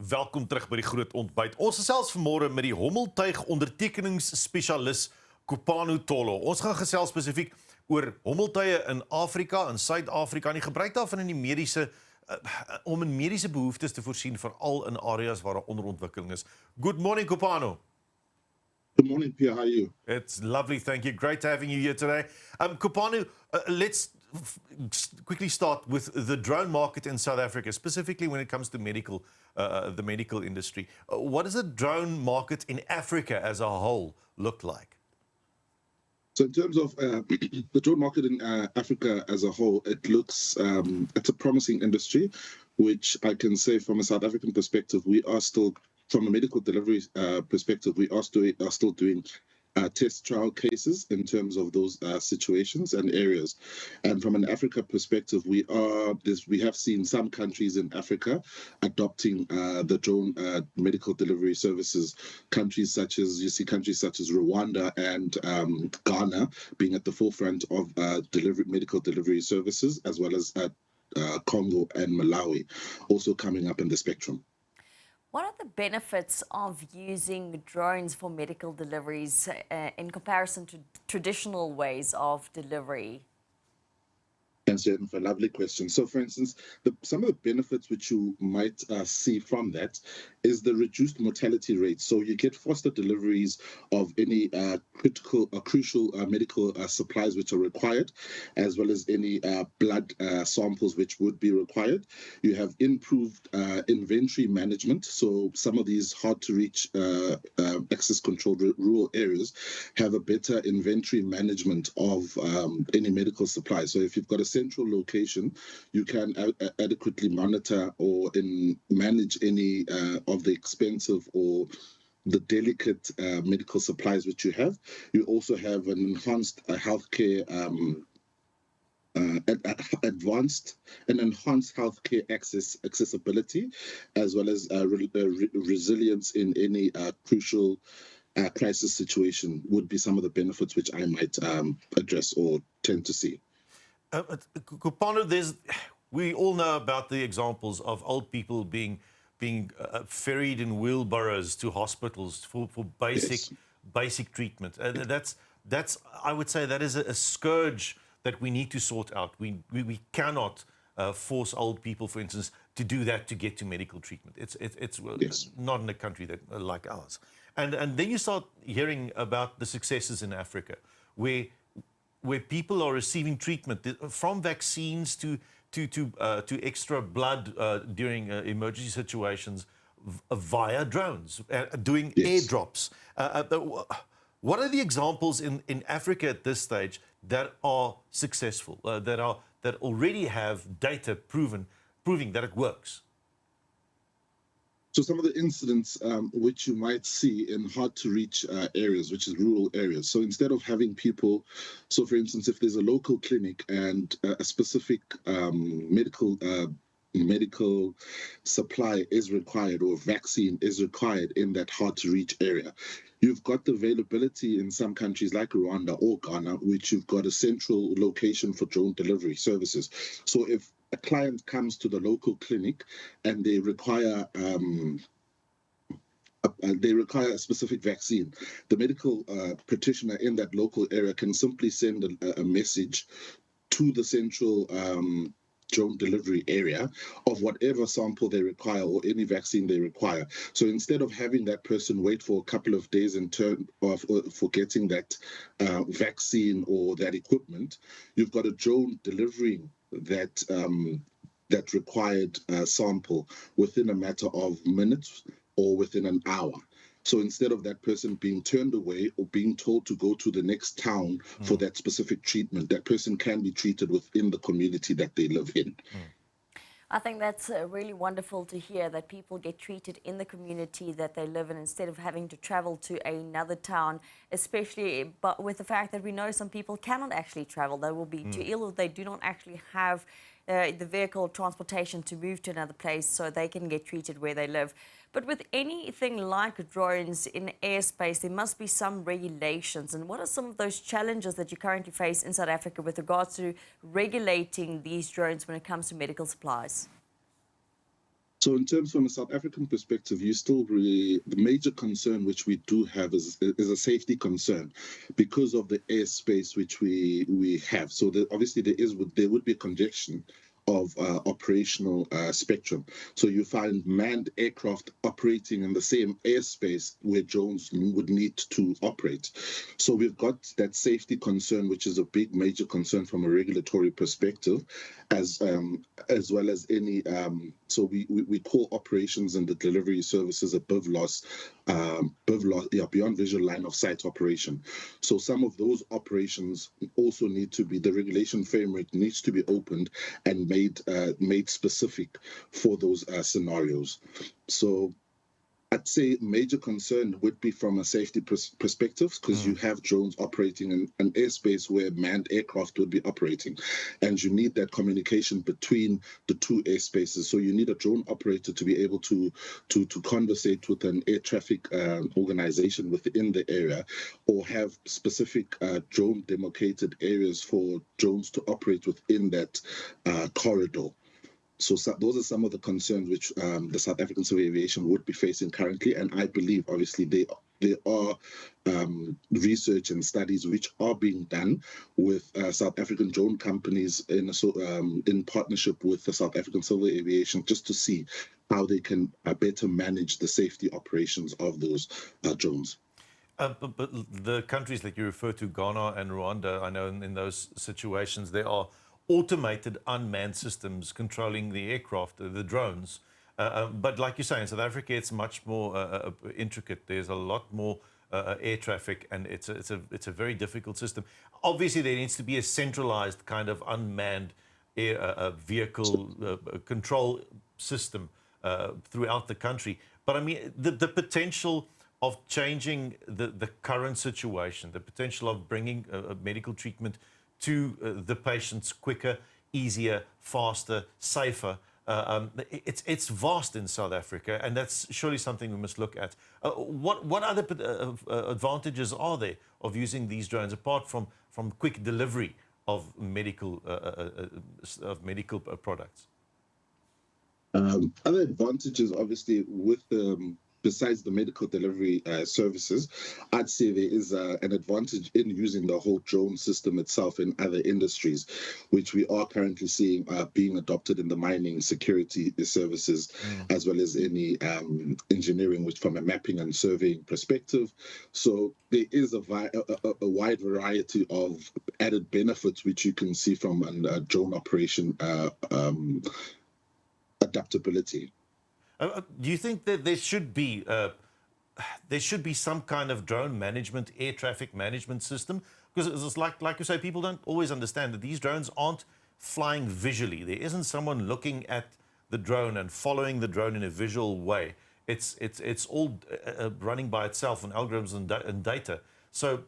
Welkom terug by die groot ontbyt. Ons gesels vanmôre met die hommeltuig-ondertekeningspesialis Kopano Tholo. Ons gaan gesels spesifiek oor hommeltuie in Afrika, in Suid-Afrika en die gebruik daarvan in die mediese om in mediese behoeftes te voorsien, veral in areas waar daar onderontwikkeling is. Good morning, Kopano. Good morning, Pierre. How are you? It's lovely, thank you. Great having you here today. Kopano, let's quickly start with the drone market in South Africa, specifically when it comes to the medical industry. What does the drone market in Africa as a whole look like? So in terms of the drone market in Africa as a whole, it looks, it's a promising industry, which I can say from a South African perspective, we are still, from a medical delivery perspective, we are still doing test trial cases in terms of those situations and areas. And from an Africa perspective, we have seen some countries in Africa adopting the drone medical delivery services. Countries such as Rwanda and Ghana being at the forefront of medical delivery services, as well as Congo and Malawi also coming up in the spectrum. What are the benefits of using drones for medical deliveries in comparison to traditional ways of delivery? Thanks, Jennifer. Lovely question. So, for instance, some of the benefits which you might see from that is the reduced mortality rate. So you get faster deliveries of any crucial medical supplies which are required, as well as any blood samples which would be required. You have improved inventory management. So some of these hard-to-reach access-controlled rural areas have a better inventory management of any medical supplies. So if you've got a central location, you can adequately monitor or manage any of the expensive or the delicate medical supplies which you have. You also have an enhanced healthcare enhanced healthcare accessibility, as well as resilience in any crucial crisis situation would be some of the benefits which I might address or tend to see. Kopano, we all know about the examples of old people being ferried in wheelbarrows to hospitals for basic treatment. That's I would say that is a scourge that we need to sort out. We cannot force old people, for instance, to do that to get to medical treatment. It's not in a country like ours. And then you start hearing about the successes in Africa, where people are receiving treatment from vaccines to extra blood during emergency situations via drones, doing airdrops. What are the examples in Africa at this stage that are successful, that already have data proving that it works? So some of the incidents which you might see in hard-to-reach areas, which is rural areas. So instead of having people, so for instance, if there's a local clinic and a specific medical supply is required or vaccine is required in that hard-to-reach area, you've got the availability in some countries like Rwanda or Ghana, which you've got a central location for drone delivery services. So if a client comes to the local clinic and they require a specific vaccine, the medical practitioner in that local area can simply send a message to the central drone delivery area of whatever sample they require or any vaccine they require. So instead of having that person wait for a couple of days in turn for getting that vaccine or that equipment, you've got a drone delivering that required sample within a matter of minutes or within an hour. So instead of that person being turned away or being told to go to the next town for that specific treatment, that person can be treated within the community that they live in. I think that's really wonderful to hear, that people get treated in the community that they live in instead of having to travel to another town, especially but with the fact that we know some people cannot actually travel. They will be too ill, or they do not actually have the vehicle transportation to move to another place so they can get treated where they live. But with anything like drones in airspace, there must be some regulations. And what are some of those challenges that you currently face in South Africa with regards to regulating these drones when it comes to medical supplies? So in terms from a South African perspective, the major concern which we do have is a safety concern because of the airspace which we have. So obviously there would be a congestion of operational spectrum. So you find manned aircraft operating in the same airspace where drones would need to operate. So we've got that safety concern, which is a big major concern from a regulatory perspective, as well as any. So we call operations and the delivery services a BIVLOS, beyond visual line of sight operation. So some of those operations also need to be, the regulation framework needs to be opened and made specific for those scenarios. So I'd say major concern would be from a safety perspective, because you have drones operating in an airspace where manned aircraft would be operating, and you need that communication between the two airspaces. So you need a drone operator to be able to conversate with an air traffic organization within the area, or have specific drone demarcated areas for drones to operate within that corridor. So those are some of the concerns which the South African Civil Aviation would be facing currently, and I believe obviously there are research and studies which are being done with South African drone companies in partnership with the South African Civil Aviation, just to see how they can better manage the safety operations of those drones. But the countries that you refer to, Ghana and Rwanda, I know in those situations there are automated unmanned systems controlling the aircraft, the drones. But like you say, in South Africa, it's much more intricate. There's a lot more air traffic, and it's a very difficult system. Obviously, there needs to be a centralized kind of unmanned air vehicle control system throughout the country. But I mean, the potential of changing the current situation, the potential of bringing medical treatment to the patients quicker, easier, faster, safer. It's vast in South Africa, and that's surely something we must look at. What other advantages are there of using these drones, apart from quick delivery of medical products? Other advantages, obviously, with besides the medical delivery services, I'd say there is an advantage in using the whole drone system itself in other industries, which we are currently seeing being adopted in the mining security services, as well as any engineering, which from a mapping and surveying perspective. So there is a wide variety of added benefits which you can see from a drone operation adaptability. Do you think that there should be some kind of drone management, air traffic management system? Because it's like you say, people don't always understand that these drones aren't flying visually. There isn't someone looking at the drone and following the drone in a visual way. It's all running by itself on algorithms and data. So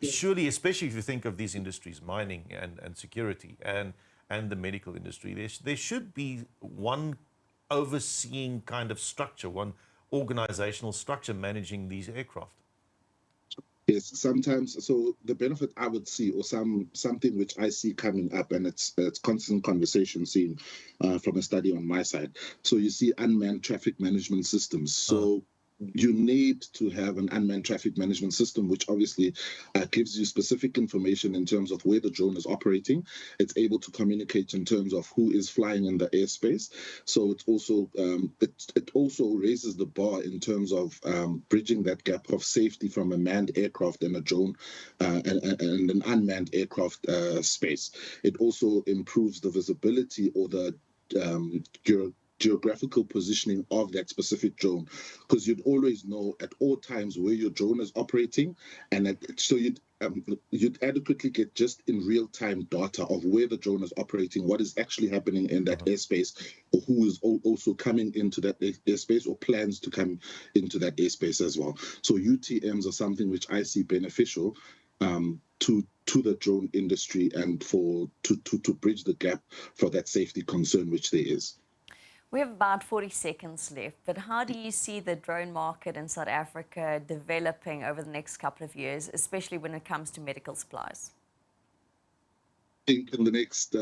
surely, especially if you think of these industries, mining and security and the medical industry, there should be one overseeing kind of structure, one organizational structure managing these aircraft. Yes, sometimes. So the benefit I would see, or something which I see coming up, and it's constant conversation seen from a study on my side. So you see unmanned traffic management systems. So you need to have an unmanned traffic management system, which obviously gives you specific information in terms of where the drone is operating. It's able to communicate in terms of who is flying in the airspace. So it's also it also raises the bar in terms of bridging that gap of safety from a manned aircraft and a drone and an unmanned aircraft space. It also improves the visibility or the geographical positioning of that specific drone, because you'd always know at all times where your drone is operating, and so you'd adequately get just in real time data of where the drone is operating, what is actually happening in that airspace, or who is also coming into that airspace or plans to come into that airspace as well. So UTMs are something which I see beneficial to the drone industry, and to bridge the gap for that safety concern which there is. We have about 40 seconds left, but how do you see the drone market in South Africa developing over the next couple of years, especially when it comes to medical supplies? think in the next,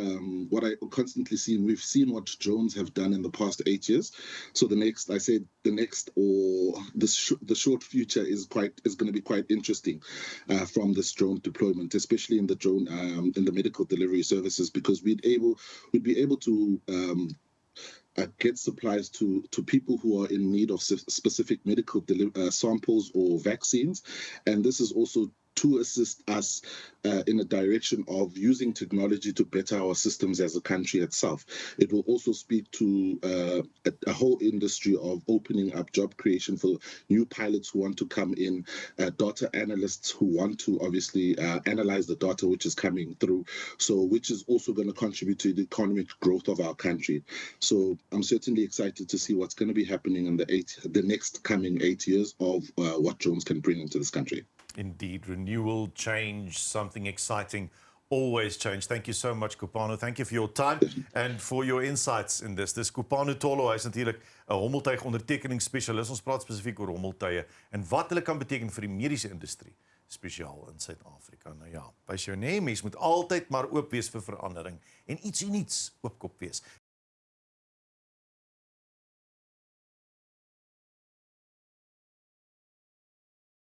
what I constantly see, we've seen what drones have done in the past 8 years. So the next, I said the next, or the short future is going to be quite interesting from this drone deployment, especially in the drone in the medical delivery services, because we'd be able to get supplies to people who are in need of specific medical samples or vaccines, and this is also to assist us in a direction of using technology to better our systems as a country itself. It will also speak to a whole industry of opening up job creation for new pilots who want to come in, data analysts who want to obviously analyze the data which is coming through, so which is also going to contribute to the economic growth of our country. So I'm certainly excited to see what's going to be happening in the next coming 8 years of what drones can bring into this country. Indeed, renewal, change, something exciting, always change. Thank you so much, Kopano. Thank you for your time and for your insights in this. Dis Kopano Tholo, hy is natuurlik 'n hommeltuig-ondertekeningspesialis. Ons praat spesifiek oor hommeltuie en wat hulle kan beteken vir die mediese industrie, spesiaal in Suid-Afrika. Nou ja, wys jou nee, mens moet altyd maar oop wees vir verandering en ietsie nuuts oopkop wees.